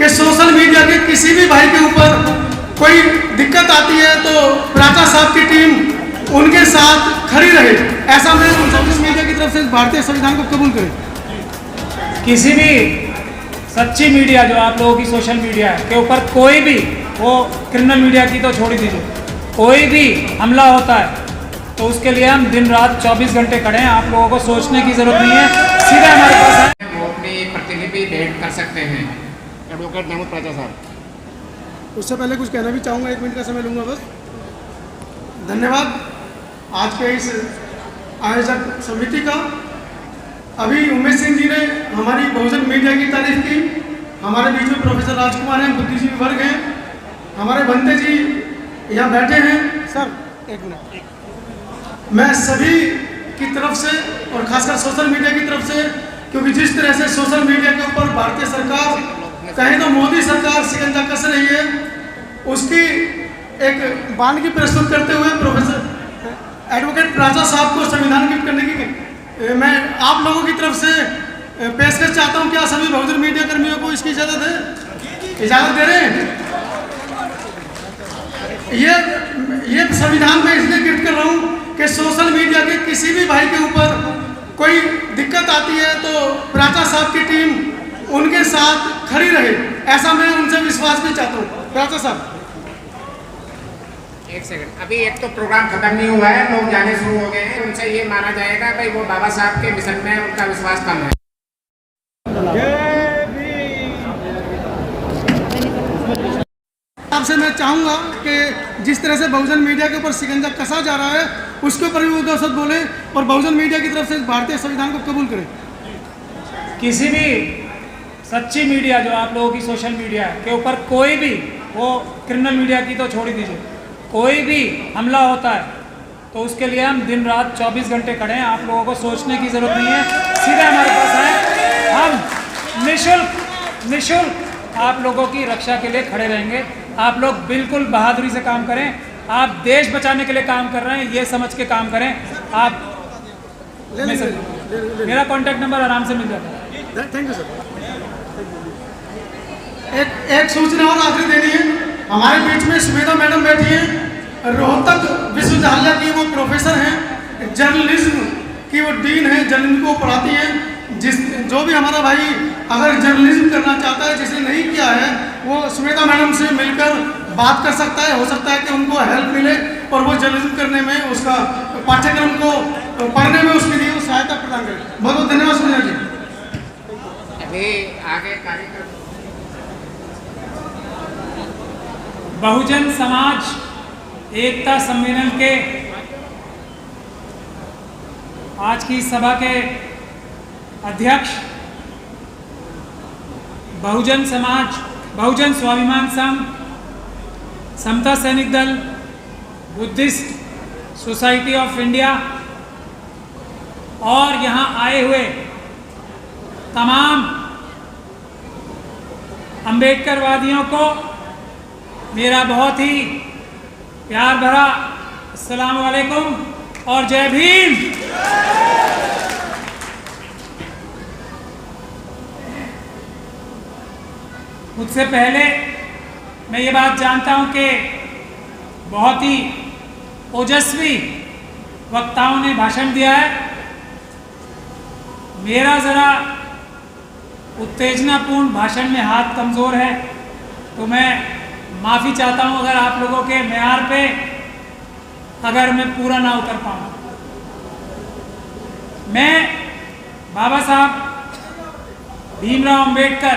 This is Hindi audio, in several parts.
कि सोशल मीडिया के किसी भी भाई के ऊपर कोई दिक्कत आती है तो प्राचा साहब की टीम उनके साथ खड़ी रहे, ऐसा मैं सोशल मीडिया की तरफ से भारतीय संविधान को कबूल करें। किसी भी सच्ची मीडिया जो आप लोगों की सोशल मीडिया के ऊपर कोई भी, वो क्रिमिनल मीडिया की तो छोड़ ही दीजिए, कोई भी हमला होता है तो उसके लिए हम दिन रात 24 घंटे खड़े हैं। आप लोगों को सोचने की जरूरत नहीं है, सीधे हमारे पास है, वो अपनी प्रतिलिपि भेंट कर सकते हैं। एडवोकेट महमूद प्राचा साहब। उससे पहले कुछ कहना भी चाहूँगा, 1 मिनट का समय लूँगा बस। धन्यवाद आज के इस आयोजक समिति का। अभी उमेश सिंह जी ने हमारी बहुजन मीडिया की तारीफ की। हमारे बीच में प्रोफेसर राजकुमार हैं, बुद्धिजीवी वर्ग हैं, हमारे बंते जी यहाँ बैठे हैं। सर 1 मिनट, मैं सभी की तरफ से और खासकर सोशल मीडिया की तरफ से, क्योंकि जिस तरह से सोशल मीडिया के ऊपर भारतीय सरकार, कहें तो मोदी सरकार शिकंजा कस रही है, उसकी एक वानगी प्रस्तुत करते हुए प्रोफेसर एडवोकेट प्राचा साहब को संविधान गिफ्ट करने की मैं आप लोगों की तरफ से पेशकश चाहता हूं। क्या सभी बहुजन मीडिया कर्मियों को इसकी इजाजत है? इजाजत दे रहे हैं? ये संविधान में इसलिए गिफ्ट कर रहा हूं कि सोशल मीडिया के किसी भी भाई के ऊपर कोई दिक्कत आती है तो प्राचा साहब की टीम उनके साथ खड़ी रहे, ऐसा मैं उनसे विश्वास भी चाहता हूँ। प्राचा साहब 1 सेकंड, अभी एक तो प्रोग्राम खत्म नहीं हुआ है, लोग जाने शुरू हो गए हैं, उनसे ये माना जाएगा भाई वो बाबा साहब के मिशन में उनका विश्वास कम है। आपसे मैं चाहूँगा कि जिस तरह से बहुजन मीडिया के ऊपर शिकंजा कसा जा रहा है उसके ऊपर भी वो 2 शब्द बोले और बहुजन मीडिया की तरफ से भारतीय संविधान को कबूल करें। किसी भी सच्ची मीडिया जो आप लोगों की सोशल मीडिया के ऊपर कोई भी, वो क्रिमिनल मीडिया की तो छोड़ ही दीजिए, कोई भी हमला होता है तो उसके लिए हम दिन रात 24 घंटे खड़े हैं। आप लोगों को सोचने की ज़रूरत नहीं है, सीधे हमारे पास है, हम निःशुल्क आप लोगों की रक्षा के लिए खड़े रहेंगे। आप लोग बिल्कुल बहादुरी से काम करें, आप देश बचाने के लिए काम कर रहे हैं, ये समझ के काम करें। आप मेरा कॉन्टैक्ट नंबर आराम से मिल जाता है। Thank you sir. एक सूचना और आखिरी देनी है। हमारे बीच में सुमेधा मैडम बैठी हैं, रोहतक विश्वविद्यालय की वो प्रोफेसर हैं, जर्नलिज्म की वो डीन है, जर्नलिज्म को पढ़ाती हैं। जो भी हमारा भाई अगर जर्नलिज्म करना चाहता है, जिसने नहीं किया है, वो सुमेधा मैडम से मिलकर बात कर सकता है। हो सकता है कि उनको हेल्प मिले और वो जर्नलिज्म करने में, उसका पाठ्यक्रम को पढ़ने में उसके लिए वो सहायता प्रदान करें। बहुत बहुत धन्यवाद सुमेधा जी। अभी आगे कार्यक्रम बहुजन समाज एकता सम्मेलन के आज की सभा के अध्यक्ष, बहुजन समाज, बहुजन स्वाभिमान संघ, समता सैनिक दल, बुद्धिस्ट सोसाइटी ऑफ इंडिया और यहाँ आए हुए तमाम अम्बेडकरवादियों को मेरा बहुत ही प्यार भरा अस्सलाम वालेकुम और जय भीम। मुझसे पहले मैं ये बात जानता हूं कि बहुत ही ओजस्वी वक्ताओं ने भाषण दिया है। मेरा ज़रा उत्तेजनापूर्ण भाषण में हाथ कमज़ोर है, तो मैं माफ़ी चाहता हूं अगर आप लोगों के मेयार पे अगर मैं पूरा ना उतर पाऊँ। मैं बाबा साहब भीमराव अंबेडकर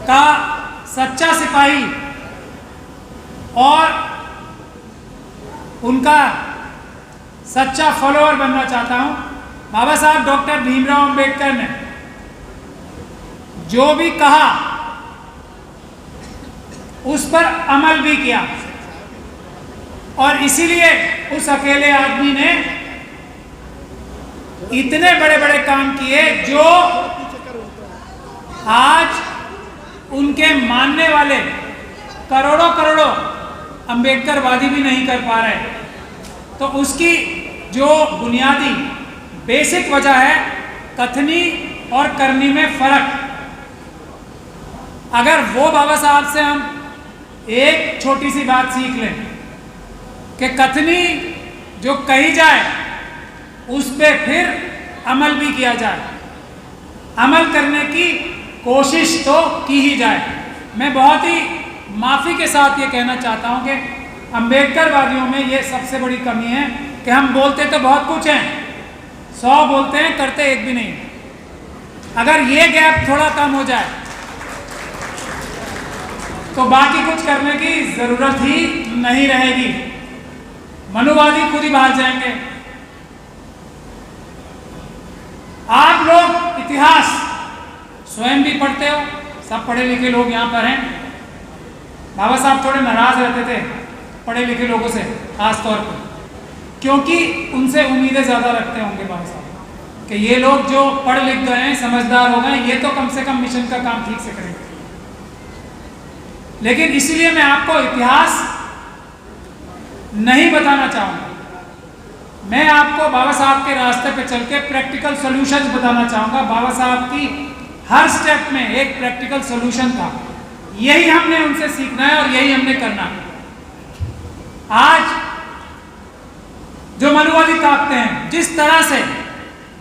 का सच्चा सिपाही और उनका सच्चा फॉलोअर बनना चाहता हूं। बाबा साहब डॉक्टर भीमराव अंबेडकर ने जो भी कहा उस पर अमल भी किया और इसीलिए उस अकेले आदमी ने इतने बड़े बड़े काम किए जो आज उनके मानने वाले करोड़ों करोड़ों अंबेडकरवादी भी नहीं कर पा रहे। तो उसकी जो बुनियादी बेसिक वजह है कथनी और करनी में फर्क। अगर वो बाबा साहब से हम एक छोटी सी बात सीख लें कि कथनी जो कही जाए उस पे फिर अमल भी किया जाए, अमल करने की कोशिश तो की ही जाए। मैं बहुत ही माफ़ी के साथ ये कहना चाहता हूँ कि अम्बेडकरवादियों में ये सबसे बड़ी कमी है कि हम बोलते तो बहुत कुछ हैं, 100 बोलते हैं, करते एक भी नहीं। अगर ये गैप थोड़ा कम हो जाए तो बाकी कुछ करने की ज़रूरत ही नहीं रहेगी। मनुवादी खुद ही भाग जाएंगे। आप लोग इतिहास स्वयं भी पढ़ते हो, सब पढ़े लिखे लोग यहाँ पर हैं। बाबा साहब थोड़े नाराज रहते थे पढ़े लिखे लोगों से खास तौर पर, क्योंकि उनसे उम्मीदें ज़्यादा रखते होंगे बाबा साहब कि ये लोग जो पढ़ लिख गए हैं, समझदार हो गए, ये तो कम से कम मिशन का काम ठीक से करेंगे। लेकिन इसलिए मैं आपको इतिहास नहीं बताना चाहूँगा। मैं आपको बाबा साहब के रास्ते पे चल के प्रैक्टिकल सॉल्यूशंस बताना चाहूँगा। बाबा साहब की हर स्टेप में एक प्रैक्टिकल सॉल्यूशन था। यही हमने उनसे सीखना है और यही हमने करना है। आज जो मनुवादी ताकतें हैं, जिस तरह से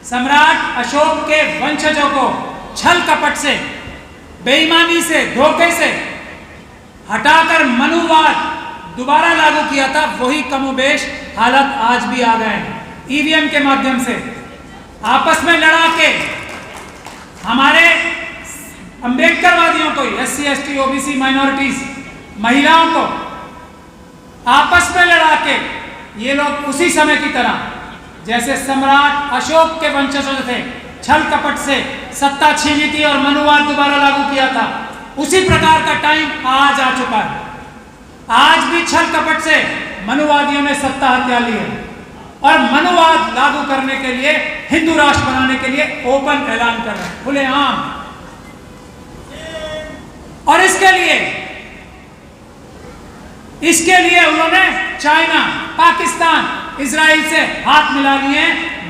सम्राट अशोक के वंशजों को छल कपट से, बेईमानी से, धोखे से हटाकर मनुवाद दोबारा लागू किया था, वही कमोबेश हालत आज भी आ गए हैं। ईवीएम के माध्यम से आपस में लड़ा के हमारे अम्बेडकरवादियों को, SC ST OBC माइनॉरिटीज, महिलाओं को आपस में लड़ा के ये लोग उसी समय की तरह जैसे सम्राट अशोक के वंशज थे, छल कपट से सत्ता छीनी थी और मनुवाद दोबारा लागू किया था, उसी प्रकार का टाइम आज आ चुका है। आज भी छल कपट से मनुवादियों ने सत्ता हत्या ली है और मनुवाद लागू करने के लिए, हिंदू राष्ट्र बनाने के लिए ओपन ऐलान कर रहे हैं, खुलेआम। और इसके लिए उन्होंने चाइना, पाकिस्तान, इजराइल से हाथ मिला लिए,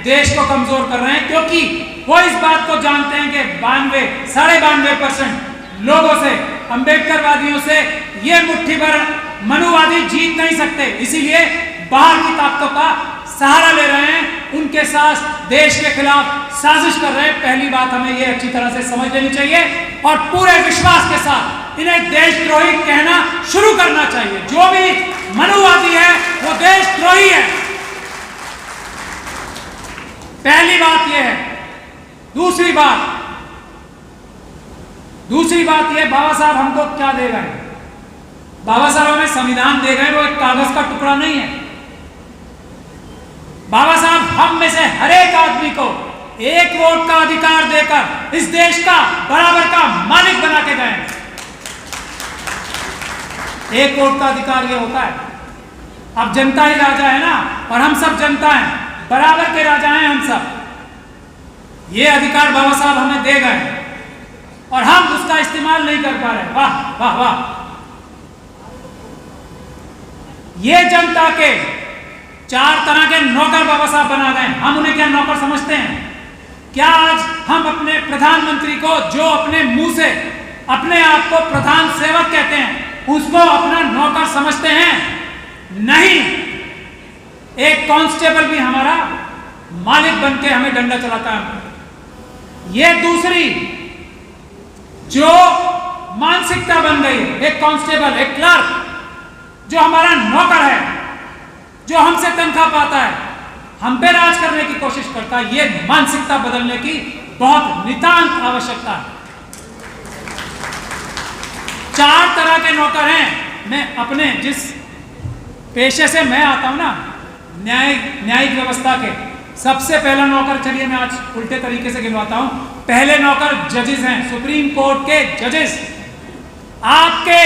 देश को कमजोर कर रहे हैं, क्योंकि वो इस बात को जानते हैं कि 92-92.5% लोगों से, अम्बेडकरवादियों से ये मुट्ठी भर मनुवादी जीत नहीं सकते। इसीलिए बाहर की ताकतों का सहारा ले रहे हैं, उनके साथ देश के खिलाफ साजिश कर रहे हैं। पहली बात हमें ये अच्छी तरह से समझ लेनी चाहिए और पूरे विश्वास के साथ इन्हें देशद्रोही कहना शुरू करना चाहिए। जो भी मनुवादी है वो देशद्रोही है। पहली बात यह है। दूसरी बात यह, बाबा साहब हमको क्या दे गए? बाबा साहब हमें संविधान दे गए, वो एक कागज का टुकड़ा नहीं है। बाबा साहब हम में से हर एक आदमी को एक वोट का अधिकार देकर इस देश का बराबर का मालिक बना के गए। एक वोट का अधिकार ये होता है। अब जनता ही राजा है ना, और हम सब जनता हैं, बराबर के राजा हैं हम सब। ये अधिकार बाबा साहब हमें दे गए और हम उसका इस्तेमाल नहीं कर पा रहे। वाह वाह वाह। ये जनता के 4 तरह के नौकर बाबा साहब बना गए। हम उन्हें क्या नौकर समझते हैं? क्या आज हम अपने प्रधानमंत्री को, जो अपने मुंह से अपने आप को प्रधान सेवक कहते हैं, उसको अपना नौकर समझते हैं? नहीं। एक कांस्टेबल भी हमारा मालिक बनके हमें डंडा चलाता है। ये दूसरी जो मानसिकता बन गई, एक कांस्टेबल, एक क्लर्क जो हमारा नौकर है, जो हमसे तनख्वाह पाता है, हम पे राज करने की कोशिश करता है, ये मानसिकता बदलने की बहुत नितांत आवश्यकता है। 4 तरह के नौकर हैं। मैं अपने जिस पेशे से मैं आता हूं ना, न्यायिक व्यवस्था के, सबसे पहला नौकर, चलिए मैं आज उल्टे तरीके से गिनवाता हूं। पहले नौकर जजेस हैं, सुप्रीम कोर्ट के जजेस आपके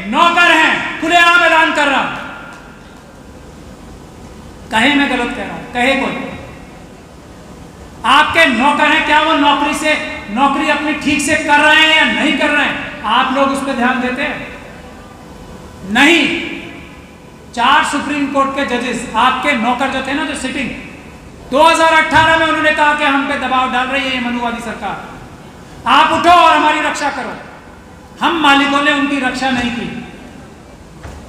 नौकर हैं। खुलेआम ऐलान कर रहा हूं, कहे मैं गलत कह रहा हूं, कहे कोई, आपके नौकर हैं। क्या वो नौकरी अपनी ठीक से कर रहे हैं या नहीं कर रहे हैं? आप लोग उस पर ध्यान देते हैं? नहीं। 4 सुप्रीम कोर्ट के जजेस आपके नौकर जो थे ना, जो सिटिंग 2018 में उन्होंने कहा कि हम पे दबाव डाल रही है ये मनुवादी सरकार। आप उठो और हमारी रक्षा करो। हम मालिकों ने उनकी रक्षा नहीं की,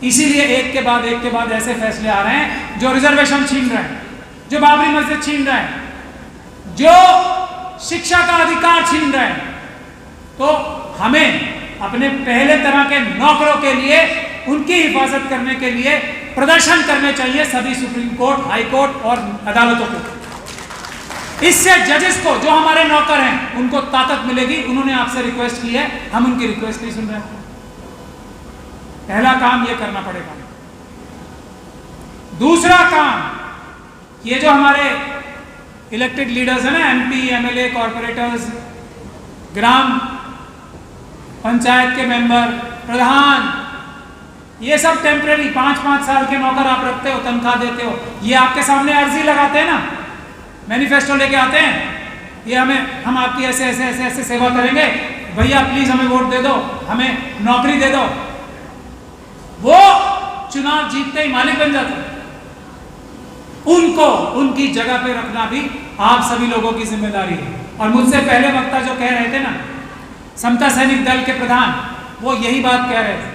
इसीलिए एक के बाद ऐसे फैसले आ रहे हैं जो रिजर्वेशन छीन रहे हैं, जो बाबरी मस्जिद छीन रहे हैं, जो शिक्षा का अधिकार छीन रहे हैं। तो हमें अपने पहले तरह के नौकरों के लिए, उनकी हिफाजत करने के लिए प्रदर्शन करने चाहिए सभी सुप्रीम कोर्ट, हाई कोर्ट और अदालतों को। इससे जजेस को, जो हमारे नौकर हैं, उनको ताकत मिलेगी। उन्होंने आपसे रिक्वेस्ट की है, हम उनकी रिक्वेस्ट नहीं सुन रहे हैं। पहला काम ये करना पड़ेगा। दूसरा काम, ये जो हमारे इलेक्टेड लीडर्स हैं ना, एमपी, एमएलए, कॉर्पोरेटर्स, ग्राम पंचायत के मेंबर, प्रधान, ये सब टेम्परेरी 5-5 साल के नौकर आप रखते हो, तनख्वाह देते हो। ये आपके सामने अर्जी लगाते हैं ना, मैनिफेस्टो लेके आते हैं, ये हम आपकी ऐसे ऐसे ऐसे ऐसे सेवा करेंगे, भैया प्लीज हमें वोट दे दो, हमें नौकरी दे दो। वो चुनाव जीतते ही मालिक बन जाते हैं। उनको उनकी जगह पे रखना भी आप सभी लोगों की जिम्मेदारी है। और मुझसे पहले वक्ता जो कह रहे थे ना, समता सैनिक दल के प्रधान, वो यही बात कह रहे थे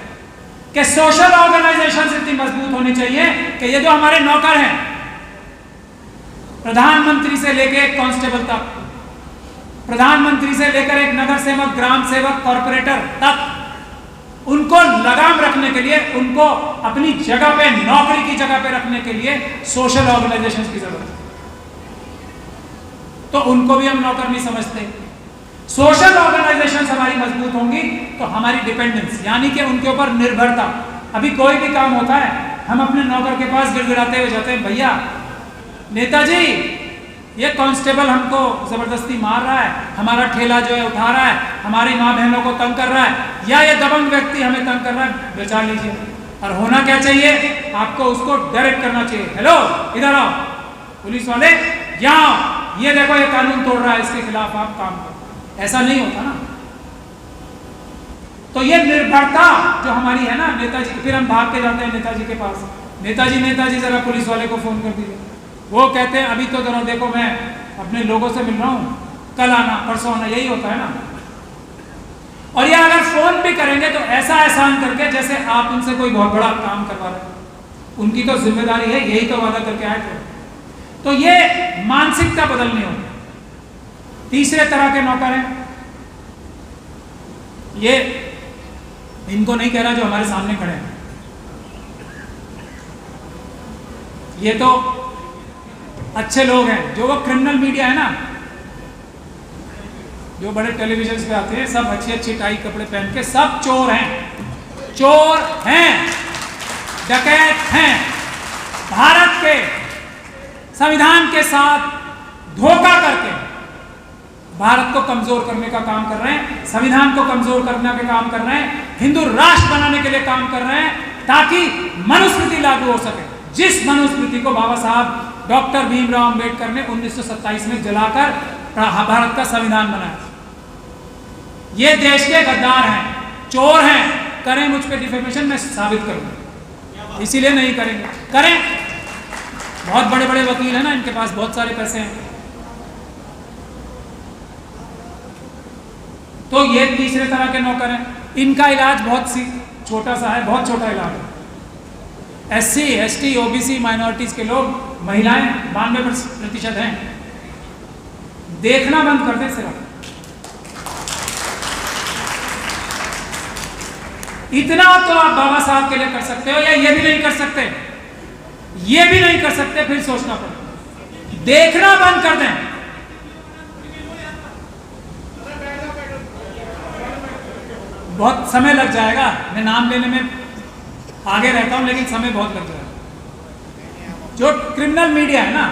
कि सोशल ऑर्गेनाइजेशन इतनी मजबूत होनी चाहिए कि ये जो हमारे नौकर हैं, प्रधानमंत्री से लेकर एक कांस्टेबल तक, प्रधानमंत्री से लेकर एक नगर सेवक, ग्राम सेवक, कॉर्पोरेटर तक, उनको लगाम रखने के लिए, उनको अपनी जगह पे, नौकरी की जगह पे रखने के लिए सोशल ऑर्गेनाइजेशंस की जरूरत है। तो उनको भी हम नौकर नहीं समझते। सोशल ऑर्गेनाइजेशंस हमारी मजबूत होंगी तो हमारी डिपेंडेंस, यानी कि उनके ऊपर निर्भरता। अभी कोई भी काम होता है, हम अपने नौकर के पास गिड़गिड़ाते हुए जाते हैं, भैया नेताजी ये कांस्टेबल हमको जबरदस्ती मार रहा है, हमारा ठेला जो है उठा रहा है, हमारी माँ बहनों को तंग कर रहा है, या ये दबंग व्यक्ति हमें तंग कर रहा है, बचा लीजिए। और होना क्या चाहिए, आपको उसको डायरेक्ट करना चाहिए, हेलो इधर आओ, पुलिस वाले यहाँ आओ, ये देखो ये कानून तोड़ रहा है, इसके खिलाफ आप काम करो। ऐसा नहीं होता ना। तो ये निर्भरता जो हमारी है ना नेताजी, फिर हम भाग के जाते हैं नेताजी के पास, नेताजी जरा पुलिस वाले को फोन कर दीजिए। वो कहते हैं अभी तो जरा देखो मैं अपने लोगों से मिल रहा हूं, कल आना, परसों आना, यही होता है ना। और ये अगर फोन भी करेंगे तो ऐसा एहसान करके जैसे आप उनसे कोई बहुत बड़ा काम करवा रहे हैं। उनकी तो जिम्मेदारी है, यही तो वादा करके आए थे। तो ये मानसिकता बदलनी होगी। तीसरे तरह के नौकर हैं, ये इनको नहीं कह रहा जो हमारे सामने खड़े हैं, ये तो अच्छे लोग हैं। जो वो क्रिमिनल मीडिया है ना, जो बड़े टेलीविजन पे आते हैं, सब अच्छी अच्छी टाई कपड़े पहन के, सब चोर हैं, चोर हैं, डकैत हैं, भारत के संविधान के साथ धोखा करके भारत को कमजोर करने का काम कर रहे हैं, संविधान को कमजोर करने का काम कर रहे हैं, हिंदू राष्ट्र बनाने के लिए काम कर रहे हैं, ताकि मनुस्मृति लागू हो सके। जिस मनुस्मृति को बाबा साहब डॉक्टर भीमराव अंबेडकर ने 1927 में जलाकर भारत का संविधान बनाया। ये देश के गद्दार हैं, चोर हैं, करें मुझ पे डिफेमेशन, मैं साबित करूंगा, इसीलिए नहीं करेंगे। करें, बहुत बड़े बड़े वकील हैं ना, इनके पास बहुत सारे पैसे हैं। तो ये तीसरे तरह के नौकर हैं। इनका इलाज बहुत छोटा सा है, बहुत छोटा इलाज है। SC, ST, OBC माइनॉरिटीज के लोग, महिलाएं 92% हैं, देखना बंद कर दे सिर्फ। इतना तो आप बाबा साहब के लिए कर सकते हो, या ये भी नहीं कर सकते, ये भी नहीं कर सकते, फिर सोचना पड़ेगा। देखना बंद कर दें। बहुत समय लग जाएगा, मैं नाम लेने में आगे रहता हूं, लेकिन समय बहुत लग जाएगा। जो क्रिमिनल मीडिया है ना,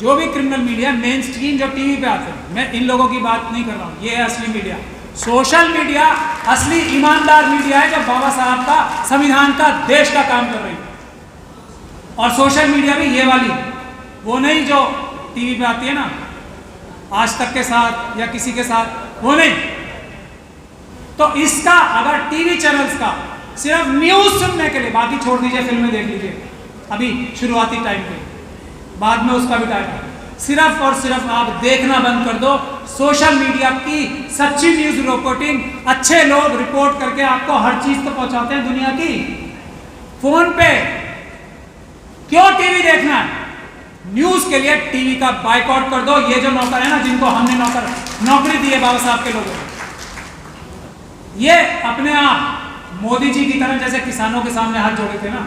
जो भी क्रिमिनल मीडिया, मेन स्ट्रीम जो टीवी पे आते हैं, मैं इन लोगों की बात नहीं कर रहा हूं, ये है असली मीडिया। सोशल मीडिया असली ईमानदार मीडिया है, जो बाबा साहब का, संविधान का, देश का काम कर रही है। और सोशल मीडिया भी ये वाली, वो नहीं जो टीवी पे आती है ना, आज तक के साथ या किसी के साथ, वो नहीं। तो इसका अगर टीवी चैनल्स का सिर्फ न्यूज सुनने के लिए, बाकी छोड़ दीजिए, फिल्में देख लीजिए अभी शुरुआती टाइम पे, बाद में उसका भी टाइम है, सिर्फ और सिर्फ आप देखना बंद कर दो। सोशल मीडिया की सच्ची न्यूज रिपोर्टिंग, अच्छे लोग रिपोर्ट करके आपको हर चीज तो पहुंचाते हैं दुनिया की। फोन पे क्यों टीवी देखना है? न्यूज के लिए टीवी का बायकॉट कर दो। ये जो नौकर है ना, जिनको हमने नौकरी दी है बाबा साहब के लोगों को, ये अपने आप मोदी जी की तरह जैसे किसानों के सामने हाथ जोड़े थे ना,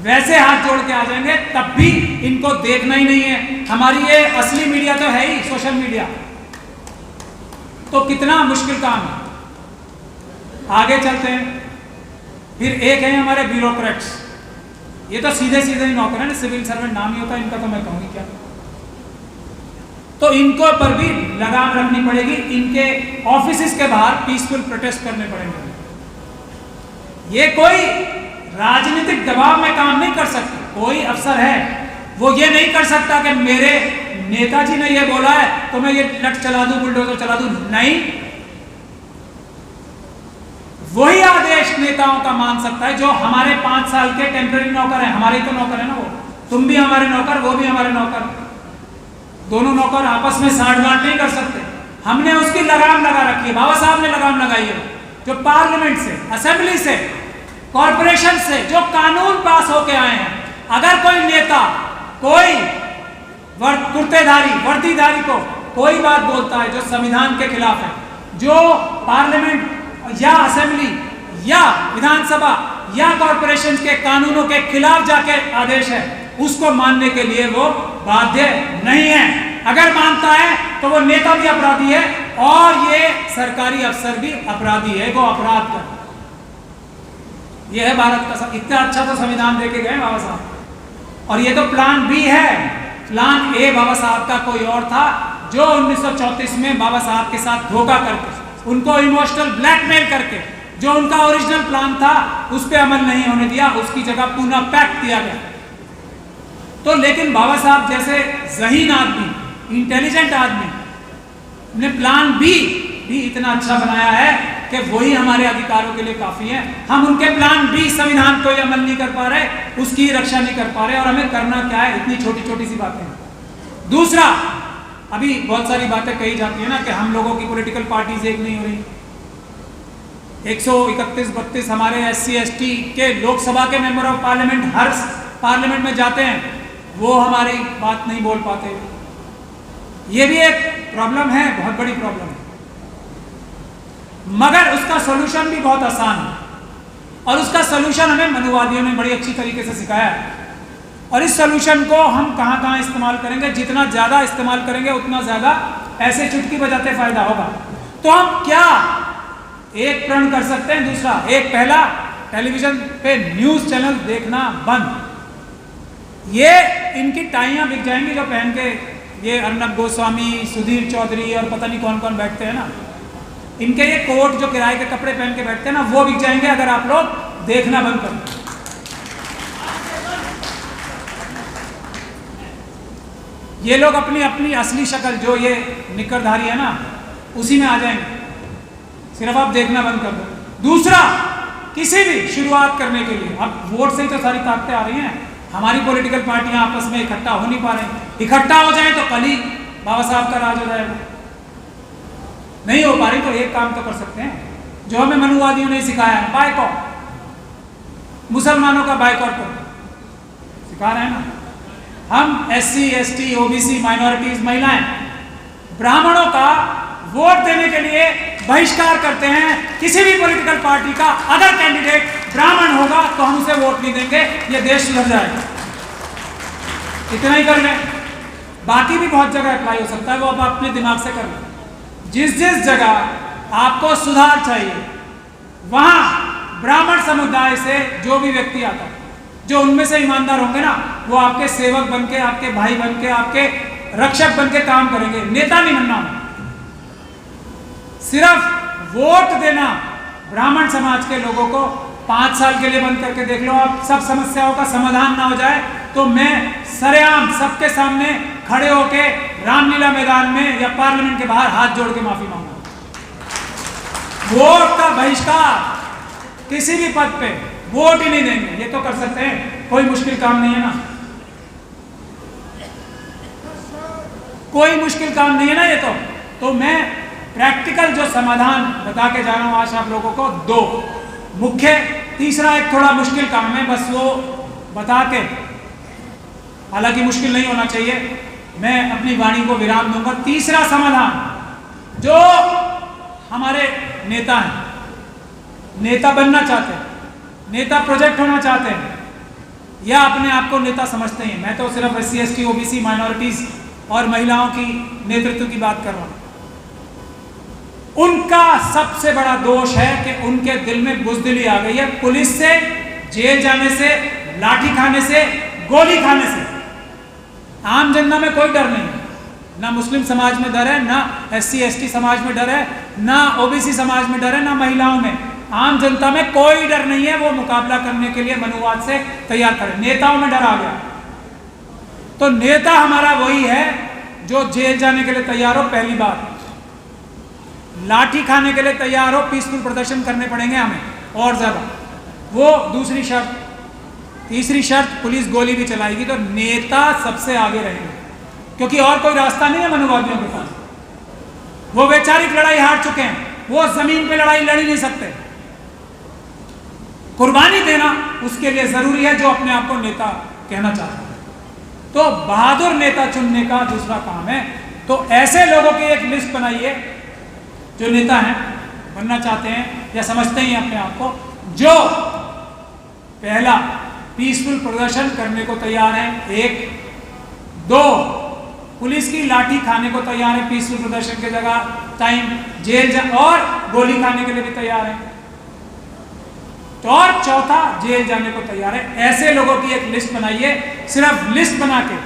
वैसे हाथ जोड़ के आ जाएंगे, तब भी इनको देखना ही नहीं है। हमारी ये असली मीडिया तो है ही सोशल मीडिया, तो कितना मुश्किल काम है। आगे चलते हैं। फिर एक है हमारे ब्यूरोक्रेट्स, ये तो सीधे सीधे ही नौकर है ना, सिविल सर्वेंट नाम ही होता है इनका, तो मैं कहूँगी क्या। तो इनको पर भी लगाम रखनी पड़ेगी। इनके ऑफिस के बाहर पीसफुल प्रोटेस्ट करने पड़ेंगे। ये कोई राजनीतिक दबाव में काम नहीं कर सकते। कोई अफसर है वो ये नहीं कर सकता कि मेरे नेताजी ने ये बोला है तो मैं ये लट चला दूं, बुलडोजर चला दूं। नहीं, वही आदेश नेताओं का मान सकता है जो हमारे 5 साल के टेम्पररी नौकर हैं। हमारे तो नौकर है ना वो, तुम भी हमारे नौकर, वो भी हमारे नौकर। दोनों नौकर आपस में साठ-गांठ नहीं कर सकते। हमने उसकी लगाम लगा रखी है, बाबा साहब ने लगाम लगाई है। जो पार्लियामेंट से, असेंबली से, कॉरपोरेशन से जो कानून पास होके आए हैं, अगर कोई नेता कोई कुर्तेधारी वर्दीधारी को कोई बात बोलता है जो संविधान के खिलाफ है, जो पार्लियामेंट या असेंबली या विधानसभा या कॉरपोरेशन के कानूनों के खिलाफ जाके आदेश है, उसको मानने के लिए वो बाध्य नहीं है। अगर मानता है तो वो नेता भी अपराधी है और ये सरकारी अफसर भी अपराधी है, वो अपराध कर। ये है भारत का। इतना अच्छा तो संविधान देके गए बाबा साहब। और ये तो प्लान बी है। प्लान ए बाबा साहब का कोई और था, जो 1934 में बाबा साहब के साथ धोखा करके, उनको इमोशनल ब्लैकमेल करके, जो उनका ओरिजिनल प्लान था उस पर अमल नहीं होने दिया, उसकी जगह पुनः पैक्ट दिया गया। तो लेकिन बाबा साहब जैसे ज़हीन आदमी, इंटेलिजेंट आदमी ने प्लान बी भी इतना अच्छा बनाया है कि वही हमारे अधिकारों के लिए काफी है। हम उनके प्लान बी संविधान को अमल नहीं कर पा रहे, उसकी रक्षा नहीं कर पा रहे, और हमें करना क्या है? इतनी छोटी छोटी सी बातें। दूसरा, अभी बहुत सारी बातें कही जाती है ना कि हम लोगों की पॉलिटिकल पार्टीज एक नहीं हो रही। 131-32 हमारे SC ST के लोकसभा के member of parliament her parliament में जाते हैं, वो हमारी बात नहीं बोल पाते। ये भी एक प्रॉब्लम है, बहुत बड़ी प्रॉब्लम है, मगर उसका सॉल्यूशन भी बहुत आसान है। और उसका सॉल्यूशन हमें मनुवादियों ने बड़ी अच्छी तरीके से सिखाया है। और इस सॉल्यूशन को हम कहाँ कहाँ इस्तेमाल करेंगे? जितना ज़्यादा इस्तेमाल करेंगे उतना ज़्यादा ऐसे चुटकी बजाते फायदा होगा। तो हम क्या एक प्रण कर सकते हैं? दूसरा, एक पहला, टेलीविजन पे न्यूज़ चैनल देखना बंद। ये इनकी टाइयाँ बिक जाएंगी जो पहन के ये अर्नब गोस्वामी, सुधीर चौधरी और पता नहीं कौन कौन बैठते हैं ना, इनके ये कोट जो किराए के कपड़े पहन के बैठते हैं ना, वो बिक जाएंगे अगर आप लोग देखना बंद कर दें। ये लोग अपनी अपनी असली शक्ल, जो ये निकरधारी है ना, उसी में आ जाएंगे। सिर्फ आप देखना बंद कर दो। दूसरा, किसी भी शुरुआत करने के लिए, अब वोट से ही तो सारी ताकतें आ रही हैं, हमारी पॉलिटिकल पार्टियां आपस में इकट्ठा हो नहीं पा रही। इकट्ठा हो जाए तो कल ही बाबा साहब का राज हो जाएगा। नहीं हो पा रही तो एक काम तो कर सकते हैं जो हमें मनुवादियों ने सिखाया है, बायकॉट। मुसलमानों का बायकॉट करो, सिखा रहे हैं ना। हम SC ST OBC माइनॉरिटीज, महिलाएं, ब्राह्मणों का वोट देने के लिए बहिष्कार करते हैं। किसी भी पॉलिटिकल पार्टी का अगर कैंडिडेट ब्राह्मण होगा तो हम उसे वोट नहीं देंगे, ये देश सुधर जाएगा। इतना ही कर लें, बाकी भी बहुत जगह अप्लाई हो सकता है, वो अब अपने दिमाग से कर लें। जिस जिस जगह आपको सुधार चाहिए, वहां ब्राह्मण समुदाय से जो भी व्यक्ति आता है, जो उनमें से ईमानदार होंगे ना, वो आपके सेवक बनके, आपके भाई बनके, आपके रक्षक बनके काम करेंगे। नेता नहीं बनना, सिर्फ वोट देना ब्राह्मण समाज के लोगों को 5 साल के लिए बंद करके देख लो। आप सब समस्याओं का समाधान ना हो जाए तो मैं सरेआम सबके सामने खड़े होके रामलीला मैदान में या पार्लियामेंट के बाहर हाथ जोड़ के माफी मांगूंगा। वोट का बहिष्कार, किसी भी पद पे वोट ही नहीं देंगे, ये तो कर सकते हैं, कोई मुश्किल काम नहीं है ना। कोई मुश्किल काम नहीं है ना ये तो मैं प्रैक्टिकल जो समाधान बता के जा रहा हूँ आज आप लोगों को, 2 मुख्य, तीसरा एक थोड़ा मुश्किल काम है, बस वो बता के, हालांकि मुश्किल नहीं होना चाहिए, मैं अपनी वाणी को विराम दूंगा। तीसरा समाधान, जो हमारे नेता हैं, नेता बनना चाहते हैं, नेता प्रोजेक्ट होना चाहते हैं, या अपने आप को नेता समझते हैं, मैं तो सिर्फ SC ST OBC माइनॉरिटीज और महिलाओं की नेतृत्व की बात कर रहा हूं, उनका सबसे बड़ा दोष है कि उनके दिल में बुज़दिली आ गई है पुलिस से, जेल जाने से, लाठी खाने से, गोली खाने से। आम जनता में कोई डर नहीं है, ना मुस्लिम समाज में डर है, ना SC ST समाज में डर है, ना OBC समाज में डर है, ना महिलाओं में, आम जनता में कोई डर नहीं है। वो मुकाबला करने के लिए मनुवाद से तैयार करें। नेताओं में डर आ गया, तो नेता हमारा वही है जो जेल जाने के लिए तैयार हो, पहली बात, लाठी खाने के लिए तैयार हो, पीसफुल प्रदर्शन करने पड़ेंगे हमें और ज्यादा, वो दूसरी शर्त। तीसरी शर्त, पुलिस गोली भी चलाएगी तो नेता सबसे आगे रहेंगे, क्योंकि और कोई रास्ता नहीं है मनुवादियों के पास। वो वैचारिक लड़ाई हार चुके हैं, वो जमीन पे लड़ाई लड़ ही नहीं सकते। कुर्बानी देना उसके लिए जरूरी है जो अपने आप को नेता कहना चाहता है। तो बहादुर नेता चुनने का दूसरा काम है। तो ऐसे लोगों की एक लिस्ट बनाइए जो नेता हैं, बनना चाहते हैं या समझते हैं अपने आप को, जो पहला पीसफुल प्रदर्शन करने को तैयार है, 1, 2 पुलिस की लाठी खाने को तैयार है पीसफुल प्रदर्शन के जगह, टाइम जेल और गोली खाने के लिए भी तैयार है, तो और चौथा जेल जाने को तैयार है। ऐसे लोगों की एक लिस्ट बनाइए। सिर्फ लिस्ट बना के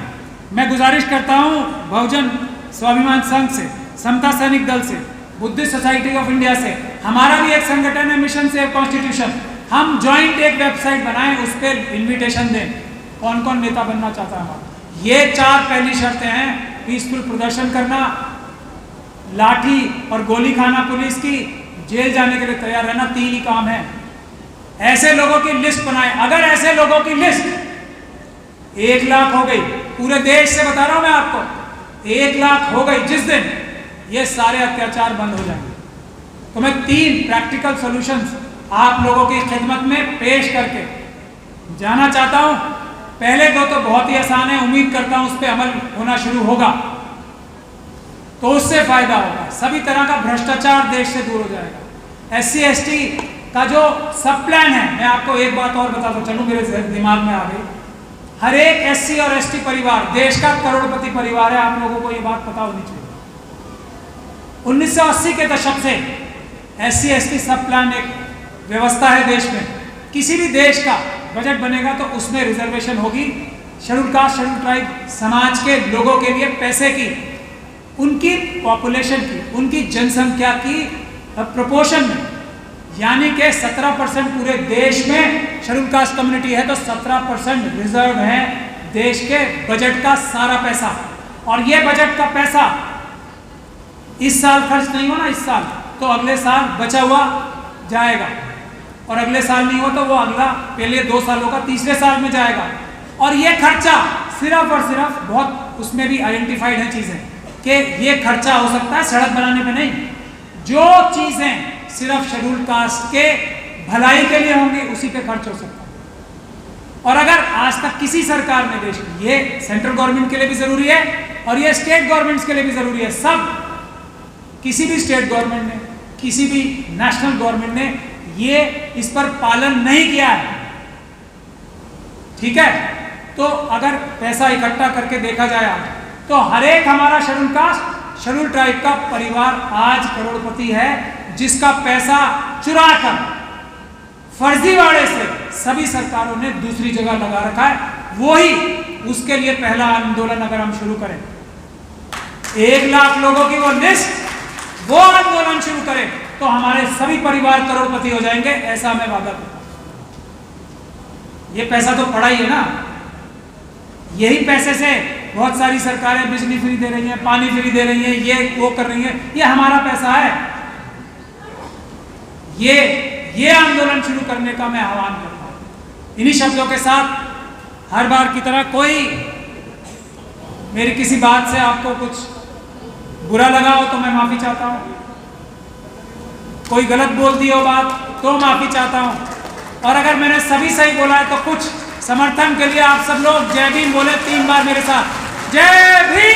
मैं गुजारिश करता हूं बहुजन स्वाभिमान संघ से, समता सैनिक दल से, बुद्धिस्ट सोसाइटी ऑफ इंडिया से, हमारा भी एक संगठन है मिशन सेव कॉन्स्टिट्यूशन, हम ज्वाइंट एक वेबसाइट बनाएं, उस पर इन्विटेशन दें कौन कौन नेता बनना चाहता है हमारा। ये 4 पहली शर्तें हैं, पीसफुल प्रदर्शन करना, लाठी और गोली खाना पुलिस की, जेल जाने के लिए तैयार रहना, 3 ही काम है। ऐसे लोगों की लिस्ट बनाएं। अगर ऐसे लोगों की लिस्ट 1 लाख हो गई, पूरे देश से बता रहा हूं मैं आपको, 1 लाख हो गई जिस दिन, ये सारे अत्याचार बंद हो जाएंगे। तो मैं 3 प्रैक्टिकल सॉल्यूशंस आप लोगों की खिदमत में पेश करके जाना चाहता हूं। पहले 2 तो बहुत ही आसान है, उम्मीद करता हूं उस पर अमल होना शुरू होगा तो उससे फायदा होगा, सभी तरह का भ्रष्टाचार देश से दूर हो जाएगा। SC ST का जो सब प्लान है, मैं आपको एक बात और बताता चलूं, मेरे दिमाग में आ गई। हर एक SC और ST परिवार देश का करोड़पति परिवार है, आप लोगों को ये बात पता होनी चाहिए। 1980 के दशक से SC ST सब प्लान एक व्यवस्था है देश में। किसी भी देश का बजट बनेगा तो उसमें रिजर्वेशन होगी शेड्यूल कास्ट शेड्यूल ट्राइब समाज के लोगों के लिए, पैसे की, उनकी पॉपुलेशन की, उनकी जनसंख्या की प्रोपोर्शन में, यानी कि 17% पूरे देश में शेड्यूल कास्ट कम्युनिटी है तो 17% रिजर्व है देश के बजट का सारा पैसा। और ये बजट का पैसा इस साल खर्च नहीं हो ना, इस साल तो अगले साल बचा हुआ जाएगा, और अगले साल नहीं हो तो वो अगला पहले 2 सालों का तीसरे साल में जाएगा। और ये खर्चा सिर्फ और सिर्फ, बहुत उसमें भी आइडेंटिफाइड है चीजें कि ये खर्चा हो सकता है सड़क बनाने में नहीं, जो चीजें सिर्फ शेड्यूल कास्ट के भलाई के लिए होंगी उसी पे खर्च हो सकता है। और अगर आज तक किसी सरकार ने देश में, ये सेंट्रल गवर्नमेंट के लिए भी जरूरी है और ये स्टेट गवर्नमेंट्स के लिए भी जरूरी है, सब किसी भी स्टेट गवर्नमेंट ने, किसी भी नेशनल गवर्नमेंट ने ये इस पर पालन नहीं किया है, ठीक है। तो अगर पैसा इकट्ठा करके देखा जाए तो हर एक हमारा शेड्यूल कास्ट शेड्यूल ट्राइब का परिवार आज करोड़पति है, जिसका पैसा चुरा कर फर्जीवाड़े से सभी सरकारों ने दूसरी जगह लगा रखा है। वही उसके लिए पहला आंदोलन अगर हम शुरू करें, 1 लाख लोगों की वो लिस्ट, वो आंदोलन शुरू करें तो हमारे सभी परिवार करोड़पति हो जाएंगे, ऐसा मैं वादा करता हूं। ये पैसा तो पड़ा ही है ना, यही पैसे से बहुत सारी सरकारें बिजली फ्री दे रही हैं, पानी फ्री दे रही हैं, ये वो कर रही हैं, ये हमारा पैसा है। ये आंदोलन शुरू करने का मैं आह्वान करता हूं। इन्हीं शब्दों के साथ हर बार की तरह, कोई मेरी किसी बात से आपको कुछ बुरा लगा हो तो मैं माफ़ी चाहता हूँ, कोई गलत बोल दी हो बात तो माफ़ी चाहता हूँ, और अगर मैंने सभी सही बोला है तो कुछ समर्थन के लिए आप सब लोग जय भीम बोले 3 बार मेरे साथ, जय भीम।